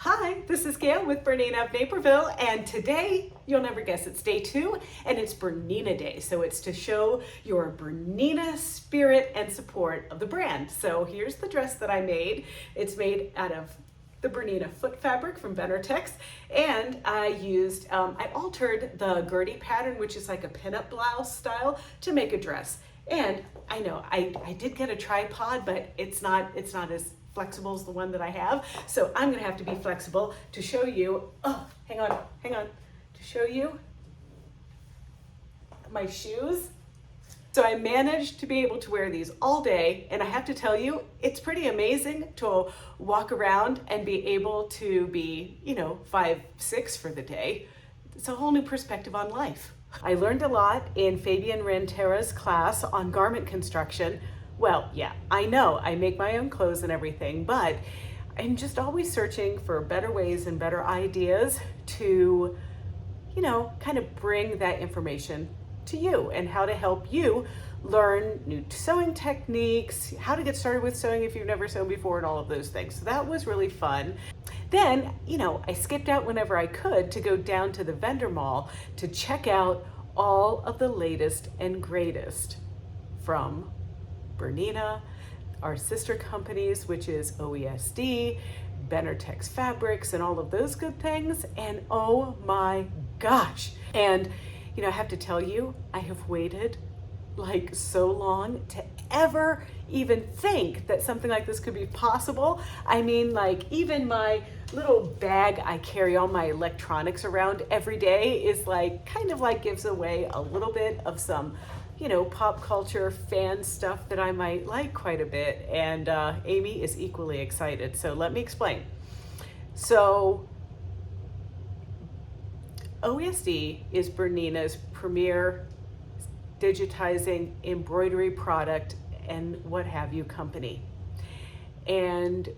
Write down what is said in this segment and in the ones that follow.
Hi, this is Gayle with BERNINA of Naperville, and today, you'll never guess, it's day 2, and it's BERNINA Day. So it's to show your BERNINA spirit and support of the brand. So here's the dress that I made. It's made out of the BERNINA foot fabric from Benartex, and I altered the Gertie pattern, which is like a pinup blouse style, to make a dress. And I know I did get a tripod, but it's not as flexible as the one that I have. So I'm gonna have to be flexible to show you, hang on, to show you my shoes. So I managed to be able to wear these all day, and I have to tell you, it's pretty amazing to walk around and be able to be, 5'6" for the day. It's a whole new perspective on life. I learned a lot in Fabian Rentera's class on garment construction. Well, yeah, I know I make my own clothes and everything, but I'm just always searching for better ways and better ideas to, kind of bring that information to you and how to help you learn new sewing techniques, how to get started with sewing if you've never sewn before, and all of those things. So that was really fun. Then, I skipped out whenever I could to go down to the vendor mall to check out all of the latest and greatest from BERNINA, our sister companies, which is OESD, Benartex Fabrics, and all of those good things. And oh my gosh. And I have to tell you, I have waited like so long to ever even think that something like this could be possible. I mean, like, even my little bag I carry all my electronics around every day is kind of gives away a little bit of some pop culture fan stuff that I might like quite a bit. And Amy is equally excited. So let me explain. So OESD is BERNINA's premier digitizing embroidery product and what have you company. And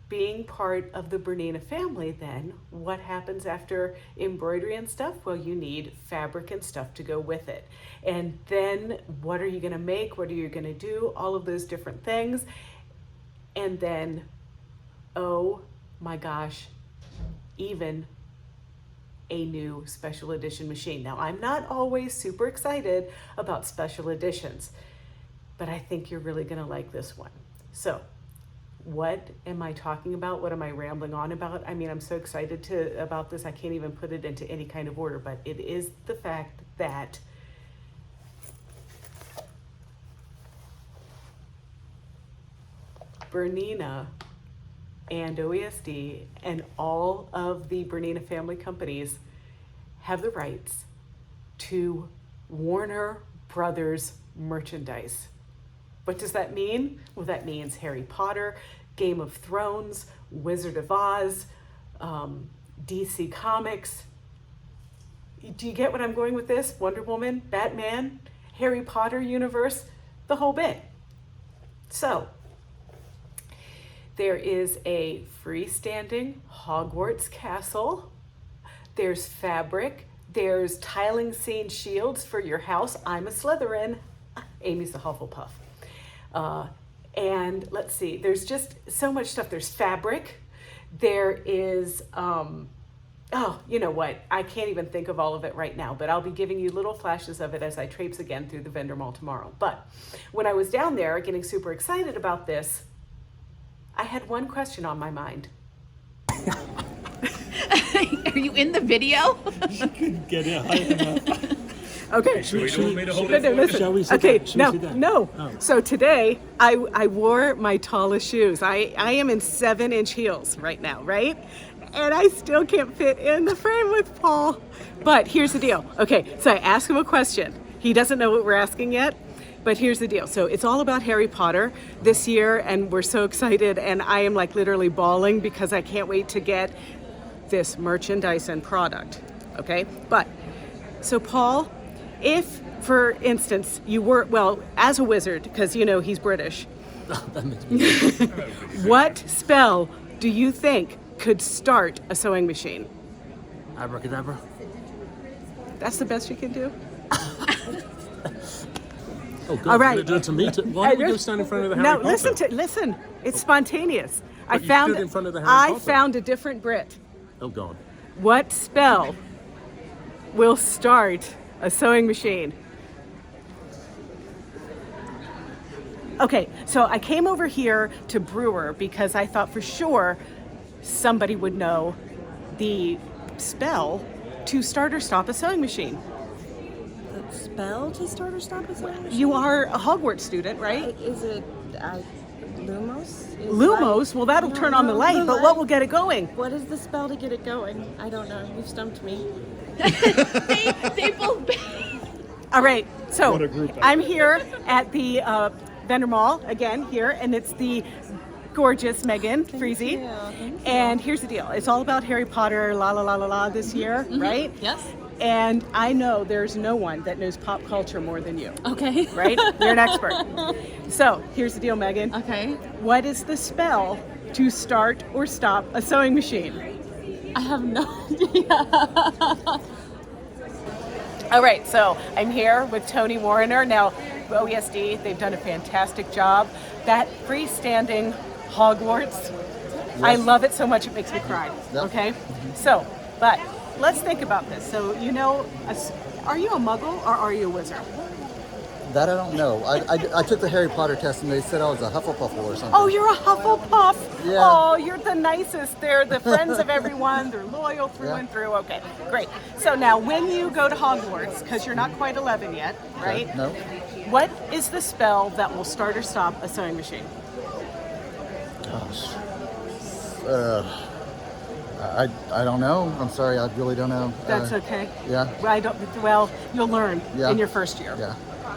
being part of the BERNINA family, then what happens after embroidery and stuff? Well, you need fabric and stuff to go with it. And then what are you going to make? What are you going to do? All of those different things. And then, oh my gosh, even a new special edition machine. Now, I'm not always super excited about special editions, but I think you're really going to like this one. So what am I talking about? What am I rambling on about? I mean, I'm so excited about this, I can't even put it into any kind of order, but it is the fact that BERNINA and OESD and all of the BERNINA family companies have the rights to Warner Brothers merchandise. What does that mean? Well, that means Harry Potter, Game of Thrones, Wizard of Oz, DC Comics. Do you get what I'm going with this? Wonder Woman, Batman, Harry Potter universe, the whole bit. So there is a freestanding Hogwarts castle. There's fabric. There's tiling scene shields for your house. I'm a Slytherin. Amy's a Hufflepuff. And let's see, there's just so much stuff. There's fabric. There is, you know what? I can't even think of all of it right now, but I'll be giving you little flashes of it as I traipse again through the vendor mall tomorrow. But when I was down there getting super excited about this, I had one question on my mind. Are you in the video? She couldn't get it high enough. Okay. Shall we sit Okay, down? Shall we sit down? no. Oh. So today I wore my tallest shoes. I am in 7-inch heels right now, right? And I still can't fit in the frame with Paul. But here's the deal. Okay, so I asked him a question. He doesn't know what we're asking yet. But here's the deal. So it's all about Harry Potter this year, and we're so excited, and I am literally bawling because I can't wait to get this merchandise and product. Okay? But so Paul, if for instance you were, as a wizard, because he's British, That makes me what spell do you think could start a sewing machine? Abracadabra. That's the best you can do? Oh, God. All right. You're doing it to me. Why don't we go stand in front of the Harry Potter? No, listen. It's spontaneous. I you found stood in front of the Harry I Potter. found a different Brit. Oh God. What spell will start a sewing machine? Okay, so I came over here to Brewer because I thought for sure somebody would know the spell to start or stop a sewing machine. The spell to start or stop a sewing machine? You are a Hogwarts student, right? Is it Lumos? Lumos, well, that'll turn on the light, but what will get it going? What is the spell to get it going? I don't know. You've stumped me. They both. All right, so What a group effort. I'm here at the vendor mall again here, and it's the gorgeous Megan Freezy. Thank you. And here's the deal: it's all about Harry Potter, la la la la la this year, right? Yes. And I know there's no one that knows pop culture more than you, Okay. right? You're an expert. So here's the deal, Megan. Okay. What is the spell to start or stop a sewing machine? I have no idea. All right, so I'm here with Tony Warriner. Now, OESD, they've done a fantastic job. That freestanding Hogwarts, I love it so much it makes me cry, okay? So, but let's think about this. So, you know, are you a muggle or are you a wizard? That I don't know. I took the Harry Potter test and they said I was a Hufflepuff or something. Oh, you're a Hufflepuff. Yeah. Oh, you're the nicest. They're the friends of everyone. They're loyal through Yeah. and through. Okay, great. So now when you go to Hogwarts, because you're not quite 11 yet, right? No. What is the spell that will start or stop a sewing machine? Gosh. I don't know. I'm sorry. I really don't know. That's okay. Yeah. Well, you'll learn Yeah. in your first year. Yeah.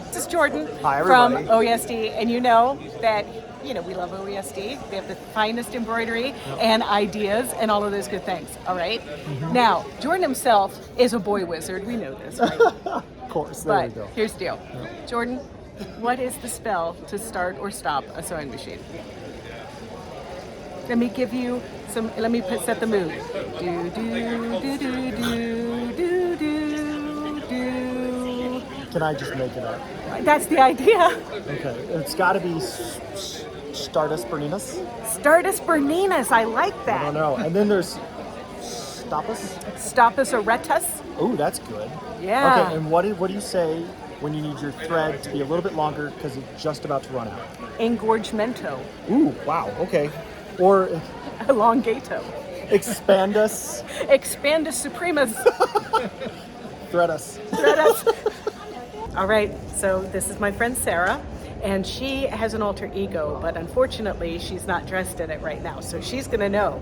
This is Jordan Hi, from everybody. OESD, and you know that we love OESD. They have the finest embroidery and ideas and all of those good things. All right. Mm-hmm. Now, Jordan himself is a boy wizard. We know this, right? Of course, there we But go. here's the deal, Jordan. What is the spell to start or stop a sewing machine? Let me give you some. Let me set the mood. Do do do do do do do do. Can I just make it up? That's the idea. Okay, it's got to be Stardust Berninas. Stardust Berninas. I like I don't that. know. And then there's Stopus. Stopus Aretus. Oh, that's good. Yeah. Okay, and what do you say when you need your thread to be a little bit longer because it's just about to run out? Engorgemento. Ooh, wow. Okay. Or Elongato. Expandus, Expandus Supremus. Threadus. Threadus. All right, so this is my friend Sarah, and she has an alter ego, but unfortunately she's not dressed in it right now, so she's gonna know.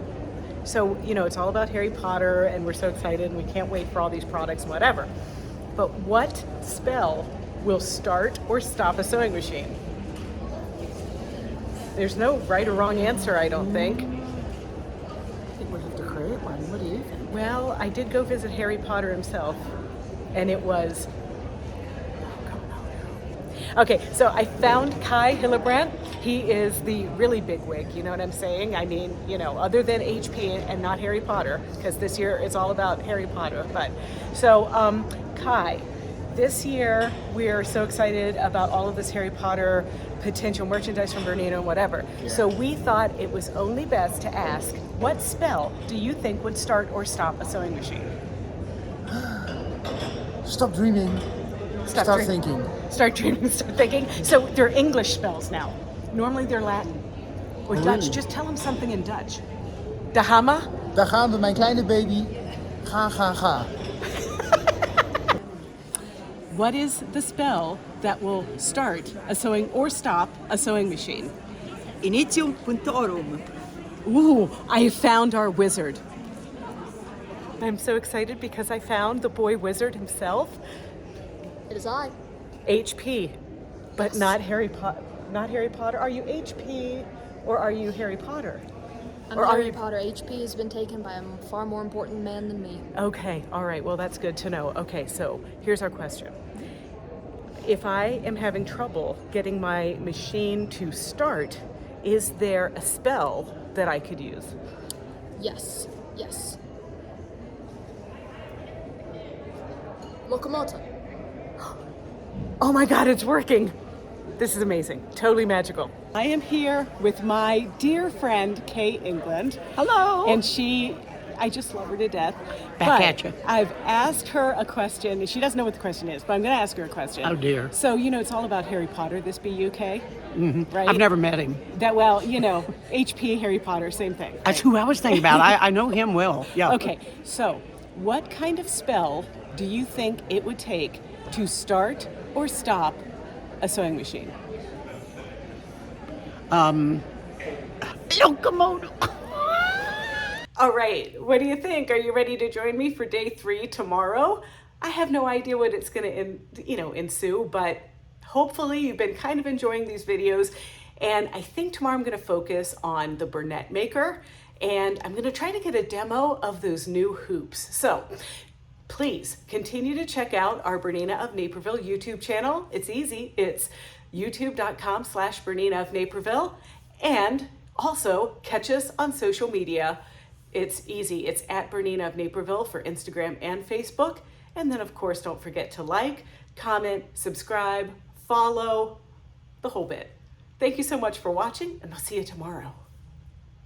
So, it's all about Harry Potter, and we're so excited, and we can't wait for all these products and whatever. But what spell will start or stop a sewing machine? There's no right or wrong answer, I don't think. I think we have to create one. What do you think? Well, I did go visit Harry Potter himself, and it was... Okay, so I found Kai Hillebrandt. He is the really big wig, you know what I'm saying? I mean, other than HP and not Harry Potter, because this year is all about Harry Potter. But so, Kai, this year we are so excited about all of this Harry Potter potential merchandise from Bernina and whatever. Yeah. So we thought it was only best to ask, what spell do you think would start or stop a sewing machine? Stop dreaming. Start dream- thinking. Start dreaming, start thinking. So they're English spells now. Normally they're Latin or Dutch. really? Just tell them something in Dutch. De hammer. Daar gaan we, mijn kleine baby. Ga, ga, ga. What is the spell that will start a sewing or stop a sewing machine? Initium puntorum. Ooh, I found our wizard. I'm so excited because I found the boy wizard himself. It is I. HP, but not Harry Potter. Not Harry Potter. Are you HP or are you Harry Potter? I'm Or are Harry you- Potter. HP has been taken by a far more important man than me. Okay, all right. Well, that's good to know. Okay, so here's our question. If I am having trouble getting my machine to start, is there a spell that I could use? Yes. Yes. Locomotive. Oh my God, it's working. This is amazing. Totally magical. I am here with my dear friend, Kay England. Hello. And I just love her to death. Back But at you. I've asked her a question, and she doesn't know what the question is, but I'm going to ask her a question. Oh, dear. So, it's all about Harry Potter, this BUK, right? I've never met him. Well, HP, Harry Potter, same thing. That's right? who I was thinking about. I know him well. Yeah. Okay, so what kind of spell do you think it would take to start or stop a sewing machine? Locomotive. All right, what do you think? Are you ready to join me for day 3 tomorrow? I have no idea what it's going to ensue, but hopefully you've been kind of enjoying these videos. And I think tomorrow I'm going to focus on the Burnett maker, and I'm going to try to get a demo of those new hoops. So please continue to check out our Bernina of Naperville YouTube channel. It's easy. It's youtube.com/Bernina of Naperville. And also catch us on social media. It's easy. It's at Bernina of Naperville for Instagram and Facebook. And then, of course, don't forget to like, comment, subscribe, follow, the whole bit. Thank you so much for watching, and I'll see you tomorrow.